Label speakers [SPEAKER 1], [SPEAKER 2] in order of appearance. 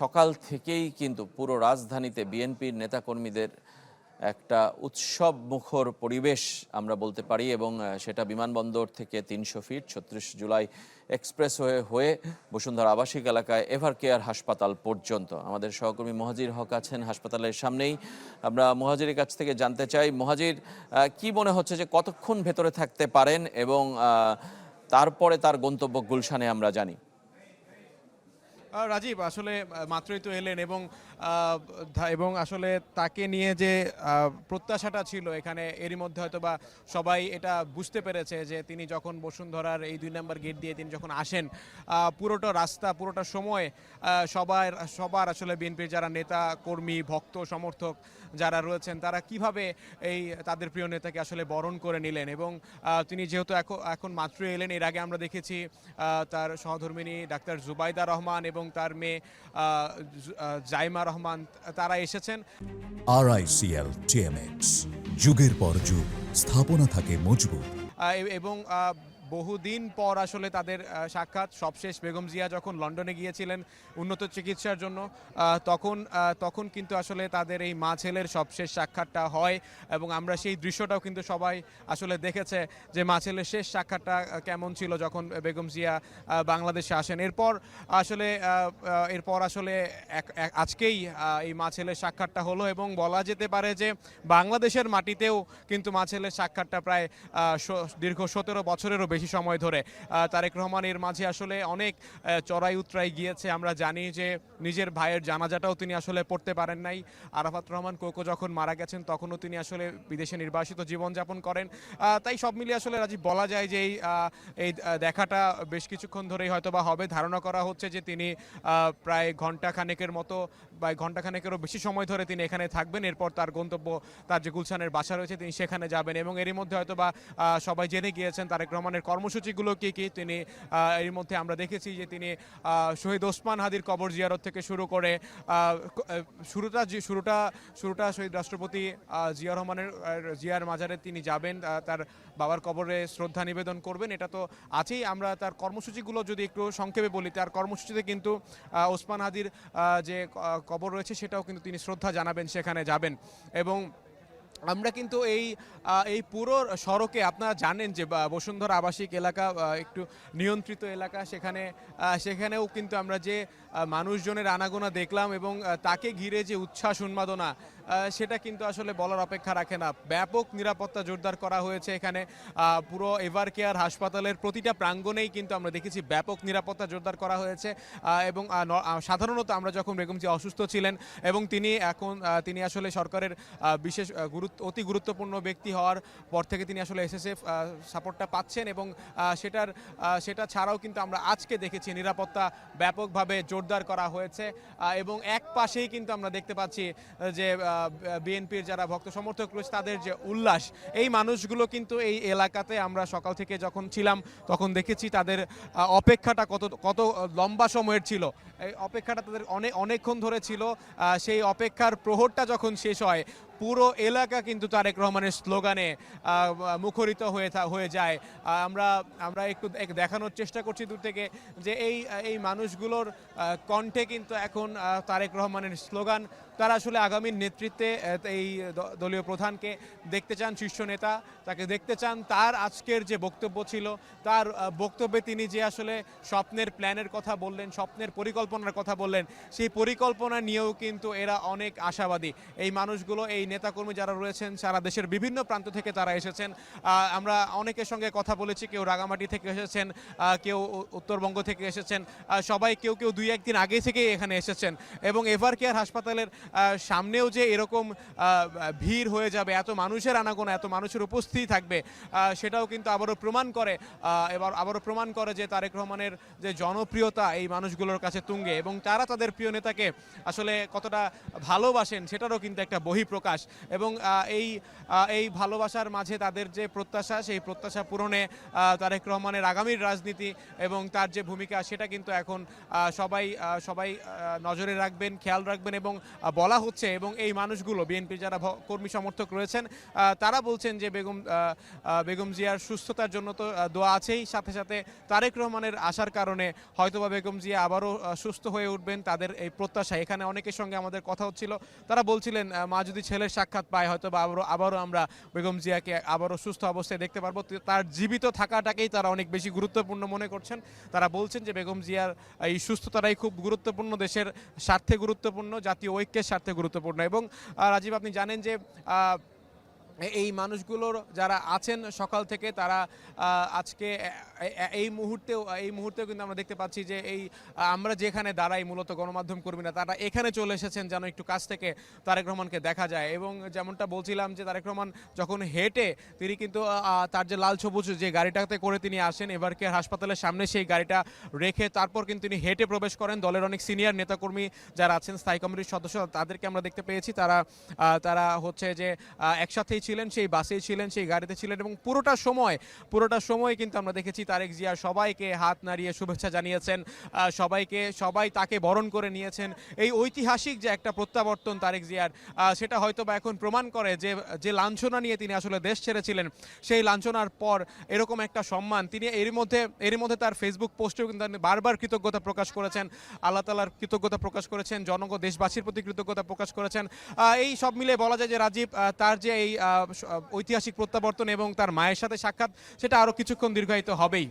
[SPEAKER 1] সকাল থেকেই কিন্তু পুরো রাজধানীতে বিএনপির নেতাকর্মীদের একটা উৎসব মুখর পরিবেশ আমরা বলতে পারি, এবং সেটা বিমানবন্দর থেকে ৩০০ ফিট ৩৬ জুলাই এক্সপ্রেসওয়ে হয়ে বসুন্ধরা আবাসিক এলাকায় এভার কেয়ার হাসপাতাল পর্যন্ত। আমাদের সহকর্মী মহাজির হক আছেন হাসপাতালের সামনেই। আমরা মহাজিরের কাছ থেকে জানতে চাই, মহাজির, কি মনে হচ্ছে যে কতক্ষণ ভেতরে থাকতে পারেন এবং তারপরে তার গন্তব্য গুলশানে আমরা জানি।
[SPEAKER 2] রাজীব আসলে মাত্রই তো এলেন এবং আসলে তাকে নিয়ে যে প্রত্যাশাটা ছিল এখানে, এরই মধ্যে হয়তো বা সবাই এটা বুঝতে পেরেছে যে তিনি যখন বসুন্ধরার এই ২ নম্বর গেট দিয়ে তিনি যখন আসেন, পুরোটা রাস্তা পুরোটা সময় সবার আসলে বিএনপির যারা নেতা কর্মী ভক্ত সমর্থক যারা রয়েছেন তারা কিভাবে তাদের প্রিয় নেতাকে আসলে বরণ করে নিলেন। এবং তিনি যেহেতু এখন মাত্রই এলেন, এর আগে আমরা দেখেছি তার সহধর্মিণী ডাক্তার জুবাইদা রহমান এবং তার মেয়ে জাইমা রহমান তারা এসেছেন।
[SPEAKER 3] RICL TMX, যুগের পর যুগ স্থাপনা থাকে মজবুত
[SPEAKER 2] এবং বহুদিন পর আসলে তাদের সাক্ষাৎ। সবশেষ বেগম জিয়া যখন লন্ডনে গিয়েছিলেন উন্নত চিকিৎসার জন্য, তখন কিন্তু আসলে তাদের এই মা ছেলের সবশেষ সাক্ষাৎটা হয় এবং আমরা সেই দৃশ্যটাও কিন্তু সবাই আসলে দেখেছে যে মা ছেলের শেষ সাক্ষাৎটা কেমন ছিল যখন বেগম জিয়া বাংলাদেশে আসেন। এরপর আসলে আজকেই এই মা ছেলের সাক্ষাৎটা হলো এবং বলা যেতে পারে যে বাংলাদেশের মাটিতেও কিন্তু মা ছেলের সাক্ষাৎটা প্রায় দীর্ঘ ১৭ বছরেরও বেশি সময় ধরে। তারেক রহমান এর মাঝে আসলে অনেক চড়াই উতরাই গিয়েছে। আমরা জানি যে নিজের ভাইয়ের জানাজাটাও তিনি আসলে পড়তে পারেন নাই। আরাফাত রহমান কোকো যখন মারা গেছেন তখনও তিনি আসলে বিদেশে নির্বাসিত জীবনযাপন করেন। তাই সব মিলিয়ে আসলে রাজীব বলা যায় যে এই দেখাটা বেশ কিছুক্ষণ ধরেই হয়তো বা হবে। ধারণা করা হচ্ছে যে তিনি প্রায় ঘণ্টাখানেকের মতো বা ঘণ্টাখানেকেরও বেশি সময় ধরে তিনি এখানে থাকবেন। এরপর তার গন্তব্য, তার যে গুলশানের বাসা রয়েছে তিনি সেখানে যাবেন এবং এরই মধ্যে হয়তো বা সবাই জেনে গিয়েছেন তারেক রহমানের কর্মসূচিগুলো কি কি। তিনি এর মধ্যে আমরা দেখেছি যে তিনি শহীদ ওসমান হাদির কবর জিয়ারত থেকে শুরু করে শুরুটা শহীদ রাষ্ট্রপতি জিয়ার মাজারে তিনি যাবেন, তার বাবার কবরে শ্রদ্ধা নিবেদন করবেন। এটা তো আছেই। আমরা তার কর্মসূচিগুলো যদি একটু সংক্ষেপে বলি, তার কর্মসূচিতে কিন্তু ওসমান হাদির যে কবর রয়েছে সেটাও কিন্তু তিনি শ্রদ্ধা জানাবেন, সেখানে যাবেন। এবং আমরা কিন্তু এই পুরো সড়কে আপনারা জানেন যে বসুন্ধরা আবাসিক এলাকা একটু নিয়ন্ত্রিত এলাকা, সেখানেও কিন্তু আমরা যে মানুষজনের আনাগোনা দেখলাম এবং তাকে ঘিরে যে উচ্ছ্বাস উন্মাদনা, সেটা কিন্তু আসলে বলার অপেক্ষা রাখে না। ব্যাপক নিরাপত্তা জোরদার করা হয়েছে এখানে। পুরো এভার কেয়ার হাসপাতালের প্রতিটা প্রাঙ্গণেই কিন্তু আমরা দেখেছি ব্যাপক নিরাপত্তা জোরদার করা হয়েছে। এবং সাধারণত আমরা যখন বেগম জিয়া অসুস্থ ছিলেন এবং তিনি আসলে সরকারের বিশেষ অতি গুরুত্বপূর্ণ ব্যক্তি হওয়ার পর থেকে তিনি আসলে এসএসএফ সাপোর্টটা পাচ্ছেন এবং সেটা ছাড়াও কিন্তু আমরা আজকে দেখেছি নিরাপত্তা ব্যাপকভাবে জোরদার করা হয়েছে। এবং এক পাশেই কিন্তু আমরা দেখতে পাচ্ছি যে বিএনপির যারা ভক্ত সমর্থক রয়েছে তাদের যে উল্লাস, এই মানুষগুলো কিন্তু এই এলাকাতে আমরা সকাল থেকে যখন ছিলাম তখন দেখেছি তাদের অপেক্ষাটা কত লম্বা সময়ের ছিল। এই অপেক্ষাটা তাদের অনেকক্ষণ ধরে ছিল। সেই অপেক্ষার প্রহরটা যখন শেষ হয় পুরো এলাকা কিন্তু তারেক রহমানের স্লোগানে মুখরিত হয়ে যায়। আমরা একটু দেখানোর চেষ্টা করছি দূর থেকে যে এই মানুষগুলোর কণ্ঠে কিন্তু এখন তারেক রহমানের স্লোগান। তারা আসলে আগামীর নেতৃত্বে এই দলীয় প্রধানকে দেখতে চান, শীর্ষ নেতা তাকে দেখতে চান। তার আজকের যে বক্তব্য ছিল, তার বক্তব্যে তিনি যে আসলে স্বপ্নের প্ল্যানের কথা বললেন, স্বপ্নের পরিকল্পনার কথা বললেন, সেই পরিকল্পনা নিয়েও কিন্তু এরা অনেক আশাবাদী। এই মানুষগুলো, এই নেতাকর্মী যারা রয়েছেন সারা দেশের বিভিন্ন প্রান্ত থেকে তারা এসেছেন। আমরা অনেকের সঙ্গে কথা বলেছি, কেউ রাঙামাটি থেকে এসেছেন, কেউ উত্তরবঙ্গ থেকে এসেছেন, সবাই কেউ ২-১ দিন আগে থেকেই এখানে এসেছেন। এবং এভার কেয়ার হাসপাতালের সামনেও যে এরকম ভিড় হয়ে যাবে, এত মানুষের আনাগোনা, এত মানুষের উপস্থিতি থাকবে, সেটাও কিন্তু আবারও প্রমাণ করে যে তারেক রহমানের যে জনপ্রিয়তা এই মানুষগুলোর কাছে তুঙ্গে এবং তারা তাদের প্রিয় নেতাকে আসলে কতটা ভালোবাসেন সেটারও কিন্তু একটা বহিঃপ্রকাশ। মাস এবং এই ভালোবাসার মাঝে তাদের যে প্রত্যাশা, সেই প্রত্যাশা পূরণে তারেক রহমানের আগামীর রাজনীতি এবং তার যে ভূমিকা সেটা কিন্তু এখন সবাই নজরে রাখবেন, খেয়াল রাখবেন এবং বলা হচ্ছে এবং এই মানুষগুলো বিএনপির যারা কর্মী সমর্থক রয়েছেন তারা বলছেন যে বেগম জিয়ার সুস্থতার জন্য তো দোয়া আছেই, সাথে সাথে তারেক রহমানের আসার কারণে হয়তোবা বেগম জিয়া আবারও সুস্থ হয়ে উঠবেন, তাদের এই প্রত্যাশা। এখানে অনেকের সঙ্গে আমাদের কথা হচ্ছিল, তারা বলছিলেন মা যদি ছেলের সাক্ষাৎ পায় হয়তোবা আবারও আমরা বেগম জিয়াকে আবারও সুস্থ অবস্থায় দেখতে পারবো। তার জীবিত থাকাটাকেই তারা অনেক বেশি গুরুত্বপূর্ণ মনে করছেন। তারা বলছেন যে বেগম জিয়ার এই সুস্থতাটাই খুব গুরুত্বপূর্ণ, দেশের স্বার্থে গুরুত্বপূর্ণ, জাতীয় ঐক্যের স্বার্থে গুরুত্বপূর্ণ। এবং রাজীব, আপনি জানেন যে এই মানুষগুলোর যারা আছেন সকাল থেকে তারা আজকে এই মুহূর্তেও কিন্তু আমরা দেখতে পাচ্ছি যে আমরা যেখানে দাঁড়াই মূলত গণমাধ্যম কর্মীরা, তারা এখানে চলে এসেছেন যেন একটু কাছ থেকে তারেক রহমানকে দেখা যায়। এবং যেমনটা বলছিলাম যে তারেক রহমান যখন হেঁটে তিনি কিন্তু তার যে লাল সবুজ যে গাড়িটাতে করে তিনি আসেন এবার কেয়ার হাসপাতালের সামনে, সেই গাড়িটা রেখে তারপর কিন্তু তিনি হেঁটে প্রবেশ করেন। দলের অনেক সিনিয়র নেতাকর্মী যারা আছেন, স্থায়ী কমিটির সদস্য, তাদেরকে আমরা দেখতে পেয়েছি তারা হচ্ছে যে একসাথেই ছিলেন, সেই বাসেই ছিলেন, সেই গাড়িতে ছিলেন এবং পুরোটা সময় কিন্তু আমরা দেখেছি তারেক জিয়া সবাইকে হাত নাড়িয়ে শুভেচ্ছা জানিয়েছেন, সবাই তাকে বরণ করে নিয়েছেন। এই ঐতিহাসিক যে একটা প্রত্যাবর্তন তারেক জিয়ার, সেটা হয়তো বা এখন প্রমাণ করে যে লাঞ্ছনা নিয়ে তিনি আসলে দেশ ছেড়েছিলেন, সেই লাঞ্ছনার পর এরকম একটা সম্মান তিনি এরই মধ্যে তার ফেসবুক পোস্টেও কিন্তু বারবার কৃতজ্ঞতা প্রকাশ করেছেন, আল্লাহ তাআলার কৃতজ্ঞতা প্রকাশ করেছেন, দেশবাসীর প্রতি কৃতজ্ঞতা প্রকাশ করেছেন। এই সব মিলে বলা যায় যে রাজীব, তার যে এই ঐতিহাসিক প্রত্যাবর্তন এবং তার মায়ের সাথে সাক্ষাৎ, সেটা আরো কিছুক্ষণ দীর্ঘায়িত হবেই।